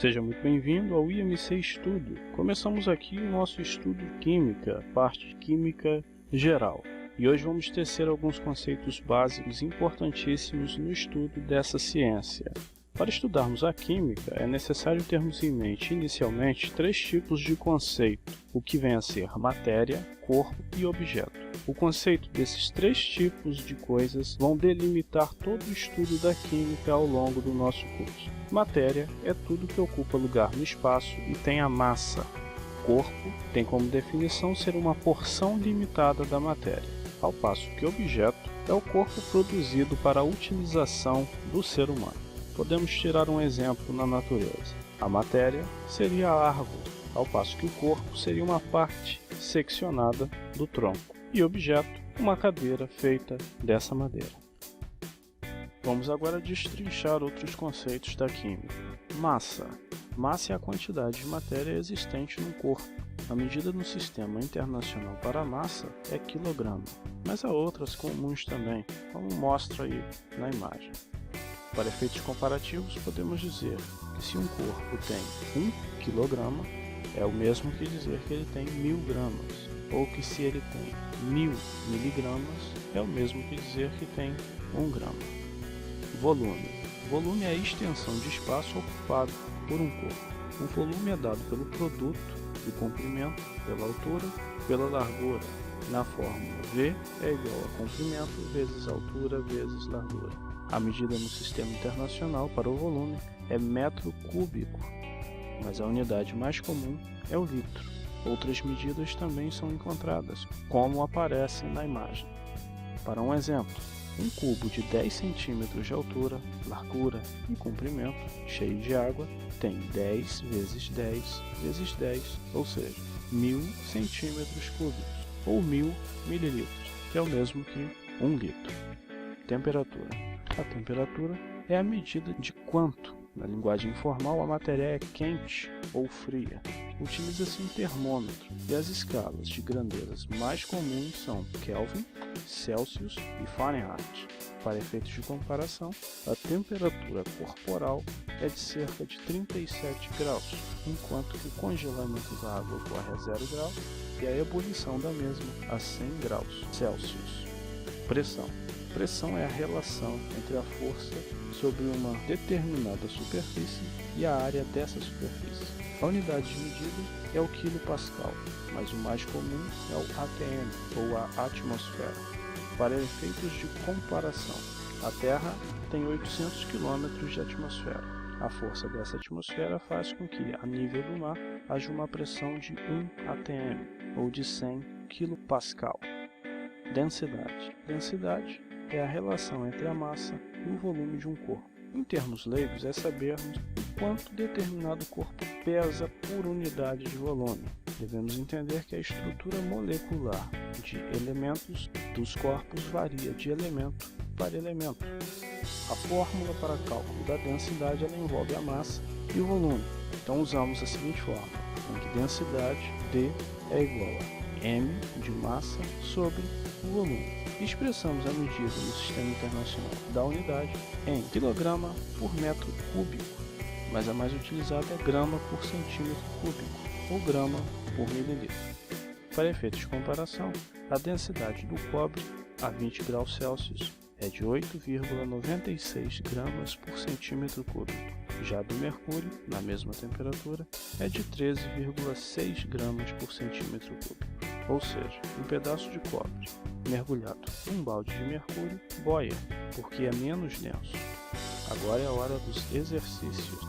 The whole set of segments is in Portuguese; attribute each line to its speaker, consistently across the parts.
Speaker 1: Seja muito bem-vindo ao IMC Estudo. Começamos aqui o nosso estudo de Química, parte de Química Geral. E hoje vamos tecer alguns conceitos básicos importantíssimos no estudo dessa ciência. Para estudarmos a Química, é necessário termos em mente, inicialmente, três tipos de conceito, o que vem a ser matéria, corpo e objeto. O conceito desses três tipos de coisas vão delimitar todo o estudo da Química ao longo do nosso curso. Matéria é tudo que ocupa lugar no espaço e tem a massa. Corpo tem como definição ser uma porção limitada da matéria, ao passo que objeto é o corpo produzido para a utilização do ser humano. Podemos tirar um exemplo na natureza. A matéria seria a árvore, ao passo que o corpo seria uma parte seccionada do tronco, e objeto, uma cadeira feita dessa madeira. Vamos agora destrinchar outros conceitos da química. Massa. Massa é a quantidade de matéria existente no corpo. A medida no Sistema Internacional para a Massa é quilograma, mas há outras comuns também, como mostra aí na imagem. Para efeitos comparativos, podemos dizer que se um corpo tem 1 kg, é o mesmo que dizer que ele tem 1000 gramas, ou que se ele tem 1000 miligramas, é o mesmo que dizer que tem 1 grama. Volume. Volume é a extensão de espaço ocupado por um corpo. O volume é dado pelo produto do comprimento, pela altura, pela largura. Na fórmula V é igual a comprimento vezes altura vezes largura. A medida no Sistema Internacional para o volume é metro cúbico, mas a unidade mais comum é o litro. Outras medidas também são encontradas, como aparecem na imagem. Para um exemplo, um cubo de 10 cm de altura, largura e comprimento, cheio de água, tem 10 vezes 10 vezes 10, ou seja, 1000 centímetros cúbicos, ou 1000 mililitros, que é o mesmo que 1 litro. Temperatura. A temperatura é a medida de quanto, na linguagem informal, a matéria é quente ou fria. Utiliza-se um termômetro e as escalas de grandezas mais comuns são Kelvin, Celsius e Fahrenheit. Para efeitos de comparação, a temperatura corporal é de cerca de 37 graus, enquanto que o congelamento da água ocorre a 0 graus e a ebulição da mesma a 100 graus Celsius. Pressão. Pressão é a relação entre a força sobre uma determinada superfície e a área dessa superfície. A unidade de medida é o quilopascal, mas o mais comum é o atm, ou a atmosfera. Para efeitos de comparação, a Terra tem 800 km de atmosfera. A força dessa atmosfera faz com que, a nível do mar, haja uma pressão de 1 atm, ou de 100 kPa. Densidade. Densidade é a relação entre a massa e o volume de um corpo. Em termos leigos, é sabermos o quanto determinado corpo pesa por unidade de volume. Devemos entender que a estrutura molecular de elementos dos corpos varia de elemento para elemento. A fórmula para cálculo da densidade ela envolve a massa e o volume. Então usamos a seguinte fórmula, em que densidade D é igual a m de massa sobre o volume. Expressamos a medida no Sistema Internacional da unidade em quilograma por metro cúbico, mas a mais utilizada é grama por centímetro cúbico ou grama por mililitro. Para efeitos de comparação, a densidade do cobre a 20 graus Celsius é de 8,96 gramas por centímetro cúbico. Já do mercúrio, na mesma temperatura, é de 13,6 gramas por centímetro cúbico. Ou seja, um pedaço de cobre mergulhado num balde de mercúrio boia, porque é menos denso. Agora é a hora dos exercícios.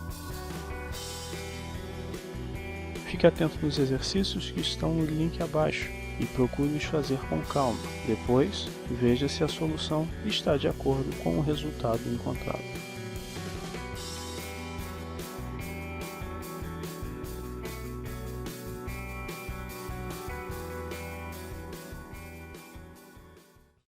Speaker 1: Fique atento nos exercícios que estão no link abaixo e procure os fazer com calma. Depois, veja se a solução está de acordo com o resultado encontrado.